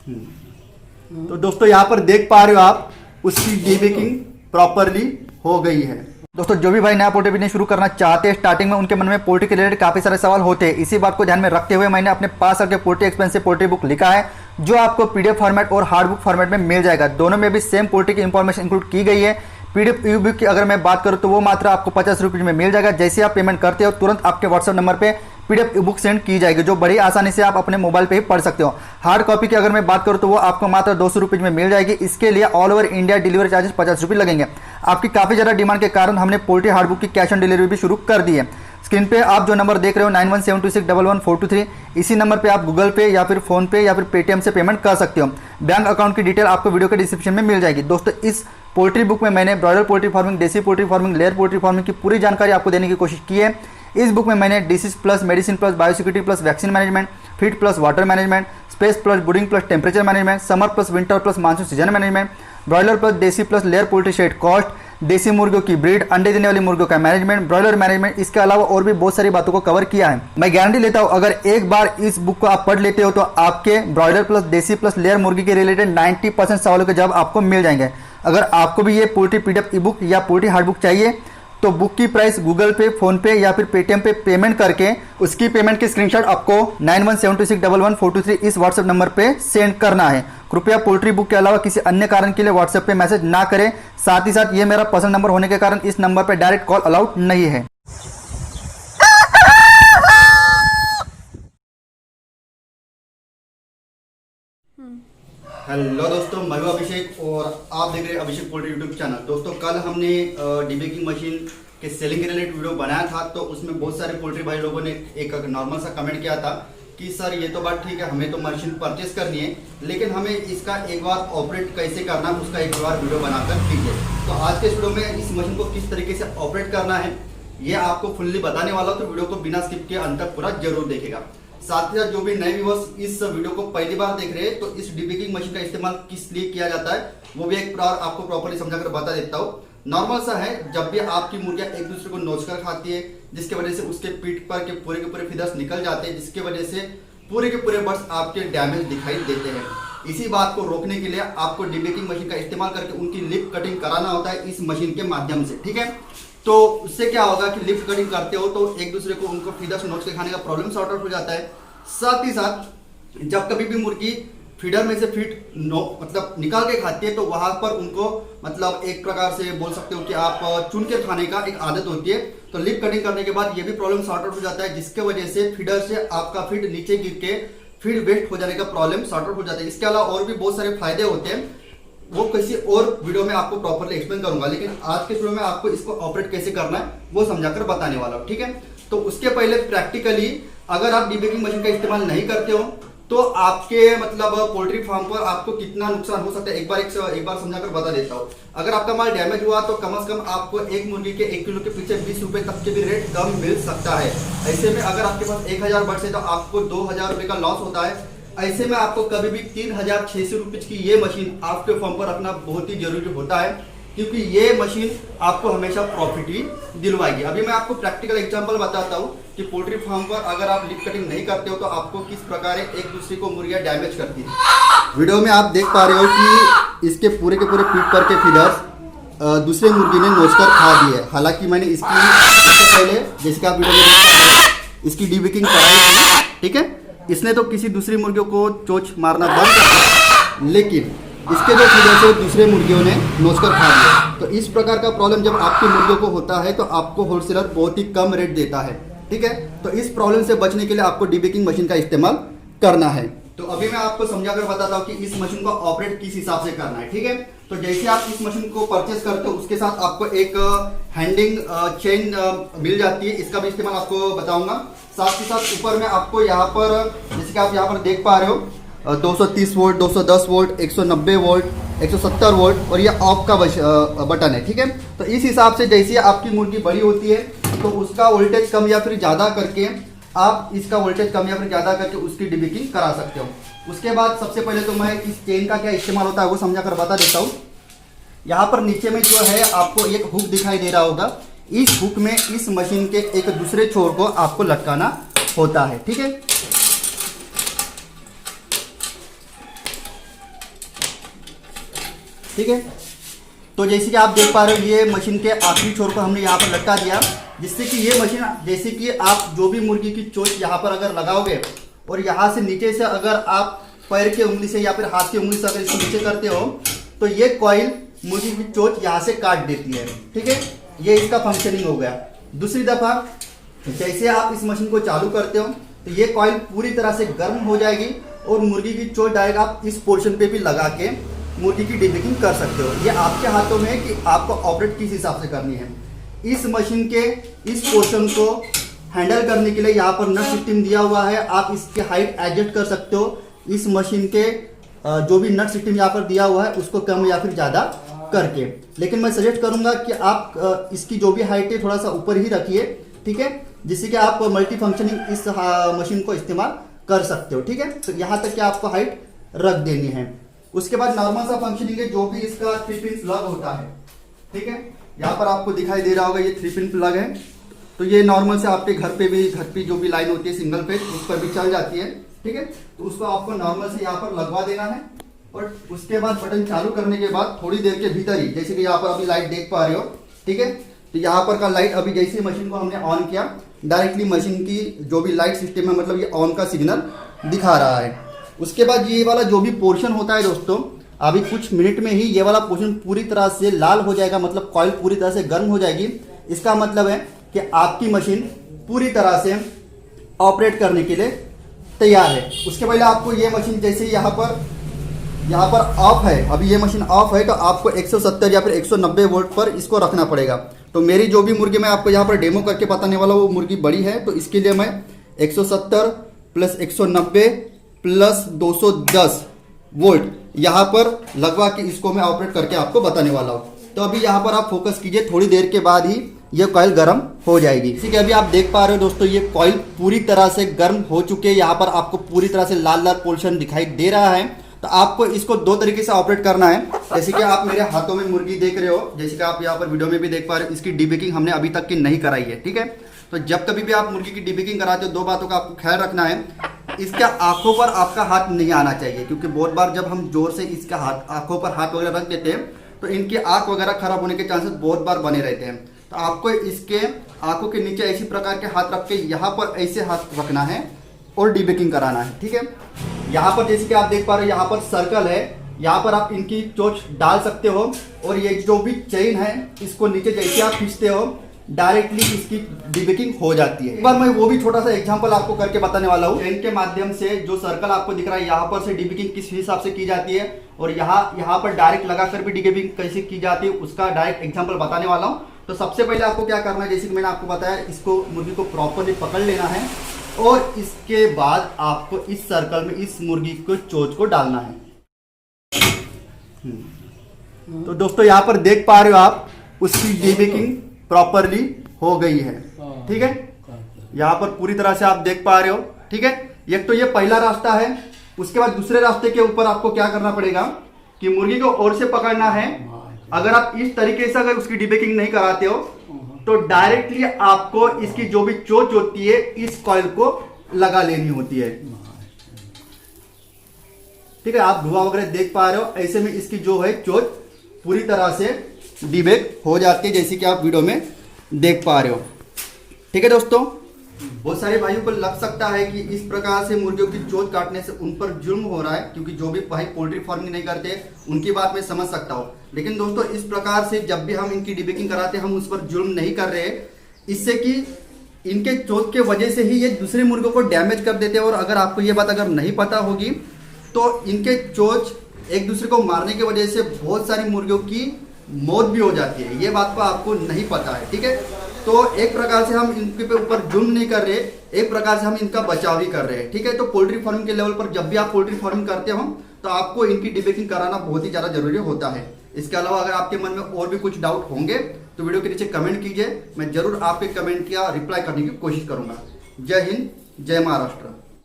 तो दोस्तों यहाँ पर देख पा रहे हो आप, उसकी डीबेकिंग प्रॉपरली हो गई है। दोस्तों जो भी भाई नया पोल्ट्री बिजनेस शुरू करना चाहते हैं, स्टार्टिंग में उनके मन में पोल्ट्री के रिलेटेड काफी सारे सवाल होते हैं। इसी बात को ध्यान में रखते हुए मैंने अपने पास के पोल्ट्री एक्सपेंसिव पोल्ट्री बुक लिखा है, जो आपको पीडीएफ फॉर्मेट और हार्ड बुक फॉर्मेट में मिल जाएगा। दोनों में भी सेम पोल्ट्री की इंफॉर्मेशन इंक्लूड की गई है। पीडीएफ ई बुक की अगर मैं बात करूं तो वो मात्र आपको 50 रुपये में मिल जाएगा। जैसे आप पेमेंट करते हो तुरंत आपके व्हाट्सएप नंबर पे पीडीएफ ई बुक सेंड की जाएगी, जो बड़ी आसानी से आप अपने मोबाइल पे ही पढ़ सकते हो। हार्ड कॉपी की अगर मैं बात करूं तो वो आपको मात्र 200 रुपये में मिल जाएगी। इसके लिए all over India delivery charges 50 रुपये लगेंगे। आपकी काफी ज्यादा डिमांड के कारण हमने पोल्ट्री हार्ड बुक की कैश ऑन डिलीवरी भी शुरू कर दी है। स्क्रीन पे आप जो नंबर देख रहे हो 9172611423, इसी नंबर पे आप गूगल पे या फिर फोन पे या फिर पेटीएम से पेमेंट कर सकते हो। बैंक अकाउंट की डिटेल आपको वीडियो के डिस्क्रिप्शन में मिल जाएगी। दोस्तों इस पोल्ट्री बुक में मैंने ब्रॉयलर पोल्ट्री फार्मिंग, देसी poultry farming, layer poultry farming की पूरी जानकारी आपको देने की कोशिश की है। इस बुक में मैंने disease plus medicine plus biosecurity plus vaccine management, feed plus water management, space plus breeding plus temperature management, summer plus winter plus monsoon season management, broiler plus desi plus layer poultry shed cost, desi मुर्गियों की breed, अंडे देने वाली मुर्गियों का management, broiler management, इसके अलावा और भी बहुत सारी बातों को कवर किया है। मैं गारंटी लेता हूं अगर एक बार इस बुक को आप पढ़ लेते हो तो आपके broiler plus desi plus layer मुर्गी के रिलेटेड 90% सवालों के जवाब आपको मिल जाएंगे। अगर आपको भी ये पोल्ट्री पीडीएफ ई बुक या पोल्ट्री हार्ड बुक चाहिए तो बुक की प्राइस गूगल पे, फोन पे या फिर पेटीएम पे पेमेंट करके उसकी पेमेंट की स्क्रीनशॉट आपको 9172611423 इस व्हाट्सएप नंबर पे सेंड करना है। कृपया पोल्ट्री बुक के अलावा किसी अन्य कारण के लिए व्हाट्सएप पे मैसेज ना करें। साथ ही साथ ये मेरा पर्सनल नंबर होने के कारण इस नंबर पे डायरेक्ट कॉल अलाउड नहीं है। हेलो दोस्तों, मैं हूं अभिषेक और आप देख रहे हैं अभिषेक पोल्ट्री यूट्यूब चैनल। दोस्तों कल हमने डीबेकिंग मशीन के सेलिंग के रिलेटेड वीडियो बनाया था, तो उसमें बहुत सारे पोल्ट्री भाई लोगों ने एक नॉर्मल सा कमेंट किया था कि सर ये तो बात ठीक है, हमें तो मशीन परचेस करनी है, लेकिन हमें इसका एक बार ऑपरेट कैसे करना है उसका एक बार वीडियो बनाकर दीजिए। तो आज के वीडियो में इस मशीन को किस तरीके से ऑपरेट करना है ये आपको फुल्ली बताने वाला हूं, तो वीडियो को बिना स्किप के अंत तक पूरा जरूर देखेगा। साथ ही साथ जो भी नए व्यूअर्स इस वीडियो को पहली बार देख रहे हैं तो इस डीबेकिंग मशीन का इस्तेमाल किस लिए किया जाता है वो भी एक बार आपको प्रॉपर्ली समझाकर बता देता हूँ। नॉर्मल सा है, जब भी आपकी मुर्गियां एक दूसरे को नोचकर खाती है जिसकी वजह से उसके पीठ पर के पूरे फीदर्स निकल जाते हैं, जिसकी वजह से पूरे के पूरे बर्ड्स आपके डैमेज दिखाई देते हैं। इसी बात को रोकने के लिए आपको डीबेकिंग मशीन का इस्तेमाल करके उनकी लिप कटिंग कराना होता है इस मशीन के माध्यम से, ठीक है। तो उससे क्या होगा कि लिप कटिंग करते हो तो एक दूसरे को उनको फीदर्स नोच के खाने का प्रॉब्लम सॉर्ट आउट हो जाता है। साथ ही साथ जब कभी भी मुर्गी फीडर में से फीड मतलब निकाल के खाती है तो वहां पर उनको मतलब एक प्रकार से बोल सकते हो कि आप चुन के खाने का एक आदत होती है। तो लिप कटिंग करने के बाद ये भी प्रॉब्लम सॉर्ट आउट हो जाता है, जिसके वजह से फीडर से आपका फीड नीचे गिर के फीड वेस्ट हो जाने का प्रॉब्लम सॉर्ट आउट हो जाता है। इसके अलावा और भी बहुत सारे फायदे होते हैं, वो किसी और वीडियो में आपको प्रॉपर्ली एक्सप्लेन करूंगा, लेकिन आज के वीडियो में आपको इसको ऑपरेट कैसे करना है वो समझाकर बताने वाला हूं, ठीक है। तो उसके पहले प्रैक्टिकली अगर आप डीबेकिंग मशीन का इस्तेमाल नहीं करते हो तो आपके मतलब पोल्ट्री फार्म पर आपको कितना नुकसान हो सकता है एक बार समझाकर बता देता हूँ। अगर आपका माल डैमेज हुआ तो कम से कम आपको एक मुर्गी के 1 किलो के पीछे 20 रुपए तक के भी रेट कम मिल सकता है। ऐसे में अगर आपके पास 1000 बर्ड्स है तो आपको 2000 रुपए का लॉस होता है। ऐसे में आपको कभी भी 3600 रुपए की ये मशीन आपके फार्म पर रखना बहुत ही जरूरी होता है, क्योंकि ये मशीन आपको हमेशा प्रॉफिट ही दिलवाएगी। अभी मैं आपको प्रैक्टिकल एग्जांपल बताता हूँ कि पोल्ट्री फार्म पर अगर आप लिप कटिंग नहीं करते हो तो आपको किस प्रकार एक दूसरे को मुर्गियां डैमेज करती है। वीडियो में आप देख पा रहे हो कि इसके पूरे के पूरे पीठ पर के फीडर्स दूसरे मुर्गी ने नोचकर खा दिए। हालांकि मैंने इससे पहले जैसे कि आप वीडियो में इसकी डीबेकिंग कराई थी, ठीक है। इसने तो किसी दूसरी मुर्गियों को चोंच मारना बंद कर दिया, लेकिन इसके जो फीडर से दूसरे मुर्गियों ने नोचकर खा दिया। तो इस प्रकार का प्रॉब्लम जब आपकी मुर्गियों को होता है तो आपको होलसेलर बहुत ही कम रेट देता है, ठीक है। तो इस प्रॉब्लम से बचने के लिए आपको डीबेकिंग मशीन का इस्तेमाल करना है। तो अभी मैं आपको समझाकर बताता हूँ कि इस मशीन को ऑपरेट किस हिसाब से करना है, ठीक है। तो जैसे आप इस मशीन को परचेस करते हो उसके साथ आपको एक हैंडिंग चेन मिल जाती है, इसका भी इस्तेमाल आपको बताऊंगा। साथ ही साथ ऊपर में आपको यहाँ पर जैसे कि आप यहाँ पर देख पा रहे हो 230 वोल्ट, 210 वोल्ट, 190 वोल्ट, 170 वोल्ट और ये ऑफ का बटन है, ठीक है। तो इस हिसाब से जैसे आपकी मुर्गी बड़ी होती है तो उसका वोल्टेज कम या फिर ज़्यादा करके आप इसका वोल्टेज कम या फिर ज़्यादा करके उसकी डीबेकिंग करा सकते हो। उसके बाद सबसे पहले तो मैं इस चेन का क्या इस्तेमाल होता है वो समझा कर बता देता हूँ। यहाँ पर नीचे में जो है आपको एक हुक दिखाई दे रहा होगा, इस हुक में इस मशीन के एक दूसरे छोर को आपको लटकाना होता है, ठीक है। ठीक है। तो जैसे कि आप देख पा रहे हो ये मशीन के आखिरी छोर को हमने यहाँ पर लटका दिया, जिससे कि ये मशीन जैसे कि आप जो भी मुर्गी की चोंच यहाँ पर अगर लगाओगे और यहाँ से नीचे से अगर आप पैर की उंगली से या फिर हाथ की उंगली से अगर इसको नीचे करते हो तो ये कॉइल मुर्गी की चोंच यहाँ से काट देती है, ठीक है। ये इसका फंक्शनिंग हो गया। दूसरी दफा जैसे आप इस मशीन को चालू करते हो तो ये कॉइल पूरी तरह से गर्म हो जाएगी और मुर्गी की चोंच डायरेक्ट आप इस पोर्शन पे भी लगा के मुर्गी की डिबेकिंग कर सकते हो। ये आपके हाथों में है कि आपको ऑपरेट किस हिसाब से करनी है। इस मशीन के इस पोर्शन को हैंडल करने के लिए यहाँ पर नट सिस्टम दिया हुआ है, आप इसके हाइट एडजस्ट कर सकते हो। इस मशीन के जो भी नट सिस्टम यहाँ पर दिया हुआ है उसको कम या फिर ज़्यादा करके, लेकिन मैं सजेस्ट करूंगा कि आप इसकी जो भी हाइट है थोड़ा सा ऊपर ही रखिए, ठीक है, जिससे कि आप मल्टी फंक्शनिंग इस मशीन को इस्तेमाल कर सकते हो, ठीक है। तो यहाँ तक कि आपको हाइट रख देनी है। उसके बाद नॉर्मल सा फंक्शनिंग है, जो भी इसका 3 पिन प्लग होता है, ठीक है। यहाँ पर आपको दिखाई दे रहा होगा ये 3 पिन प्लग है। तो ये नॉर्मल से आपके घर पे जो भी लाइन होती है सिंगल फेज उस पर भी चल जाती है, ठीक है। तो उसको आपको नॉर्मल से यहाँ पर लगवा देना है और उसके बाद बटन चालू करने के बाद थोड़ी देर के भीतर ही, जैसे कि यहाँ पर अभी लाइट देख पा रहे हो, ठीक है। तो यहाँ पर का लाइट अभी जैसे मशीन को हमने ऑन किया डायरेक्टली मशीन की जो भी लाइट सिस्टम है मतलब ये ऑन का सिग्नल दिखा रहा है। उसके बाद ये वाला जो भी पोर्शन होता है दोस्तों, अभी कुछ मिनट में ही ये वाला पोर्शन पूरी तरह से लाल हो जाएगा, मतलब कॉइल पूरी तरह से गर्म हो जाएगी। इसका मतलब है कि आपकी मशीन पूरी तरह से ऑपरेट करने के लिए तैयार है। उसके पहले आपको ये मशीन जैसे यहाँ पर ऑफ है, अभी ये मशीन ऑफ है, तो आपको 170 या फिर 190 वोल्ट पर इसको रखना पड़ेगा। तो मेरी जो भी मुर्गी मैं आपको यहाँ पर डेमो करके बताने वाला हूँ वो मुर्गी बड़ी है, तो इसके लिए मैं 170 प्लस 190 प्लस 210 वोल्ट यहाँ पर लगवा के इसको मैं ऑपरेट करके आपको बताने वाला हूँ। तो अभी यहाँ पर आप फोकस कीजिए, थोड़ी देर के बाद ही ये कॉइल गर्म हो जाएगी। इसी के अभी आप देख पा रहे हो दोस्तों ये कॉइल पूरी तरह से गर्म हो चुके हैं। यहाँ पर आपको पूरी तरह से लाल लाल पोर्शन दिखाई दे रहा है। तो आपको इसको 2 तरीके से ऑपरेट करना है। जैसे कि आप मेरे हाथों में मुर्गी देख रहे हो, जैसे कि आप यहाँ पर वीडियो में भी देख पा रहे हो, इसकी डिबेकिंग हमने अभी तक की नहीं कराई है, ठीक है। तो जब कभी भी आप मुर्गी की डिबेकिंग कराते हो 2 बातों का आपको ख्याल रखना है। इसका आंखों पर आपका हाथ नहीं आना चाहिए, क्योंकि बहुत बार जब हम जोर से इसका आंखों पर हाथ वगैरह रख देते हैं तो इनकी आंख वगैरह खराब होने के चांसेस बहुत बार बने रहते हैं। तो आपको इसके आंखों के नीचे ऐसी प्रकार के हाथ रख के यहाँ पर ऐसे हाथ रखना है और डिबेकिंग कराना है, ठीक है। यहाँ पर जैसे कि आप देख पा रहे हो यहाँ पर सर्कल है, यहाँ पर आप इनकी चोंच डाल सकते हो और ये जो भी चेन है इसको नीचे जैसे आप खींचते हो डायरेक्टली इसकी डिबेकिंग हो जाती है। एक बार मैं वो भी छोटा सा एग्जांपल आपको करके बताने वाला हूँ। चेन के माध्यम से जो सर्कल आपको दिख रहा है यहाँ पर से डिबेकिंग किस हिसाब से की जाती है और यहाँ पर डायरेक्ट लगाकर भी डिबेकिंग कैसे की जाती है उसका डायरेक्ट एग्जाम्पल बताने वाला हूँ। तो सबसे पहले आपको क्या करना है, जैसे कि मैंने आपको बताया, इसको मुर्गी को प्रॉपरली पकड़ लेना है और इसके बाद आपको इस सर्कल में इस मुर्गी को चोंच को डालना है। तो दोस्तों यहाँ पर देख पा रहे हो आप उसकी डिबेकिंग प्रॉपरली हो गई है, ठीक है। यहाँ पर पूरी तरह से आप देख पा रहे हो, ठीक है। एक तो ये पहला रास्ता है। उसके बाद दूसरे रास्ते के ऊपर आपको क्या करना पड़ेगा कि मुर्गी को और से पकड़ना है। अगर आप इस तरीके से अगर उसकी डिबेकिंग नहीं कराते हो तो डायरेक्टली आपको इसकी जो भी चोंच होती है इस कॉइल को लगा लेनी होती है, ठीक है। आप धुआं वगैरह देख पा रहे हो, ऐसे में इसकी जो है चोंच पूरी तरह से डिबेक हो जाती है, जैसे कि आप वीडियो में देख पा रहे हो, ठीक है। दोस्तों बहुत सारे भाइयों को लग सकता है कि इस प्रकार से मुर्गियों की चोंच काटने से उन पर जुल्म हो रहा है, क्योंकि जो भी भाई पोल्ट्री फार्मिंग नहीं करते उनकी बात मैं समझ सकता हूँ। लेकिन दोस्तों इस प्रकार से जब भी हम इनकी डिबेकिंग कराते हैं हम उस पर जुल्म नहीं कर रहे, इससे कि इनके चोंच के वजह से ही ये दूसरे मुर्गों को डैमेज कर देते हैं। और अगर आपको ये बात अगर नहीं पता होगी तो इनके चोंच एक दूसरे को मारने की वजह से बहुत सारी मुर्गियों की मौत भी हो जाती है। ये बात को आपको नहीं पता है, ठीक है। तो एक प्रकार से हम इनके ऊपर जुल्म नहीं कर रहे, एक प्रकार से हम इनका बचाव भी कर रहे हैं, ठीक है। तो पोल्ट्री फार्मिंग के लेवल पर जब भी आप पोल्ट्री फार्मिंग करते हो तो आपको इनकी डिबेकिंग कराना बहुत ही ज़्यादा जरूरी होता है। इसके अलावा अगर आपके मन में और भी कुछ डाउट होंगे तो वीडियो के नीचे कमेंट कीजिए, मैं जरूर आपके कमेंट का रिप्लाई करने की कोशिश करूंगा। जय हिंद, जय महाराष्ट्र।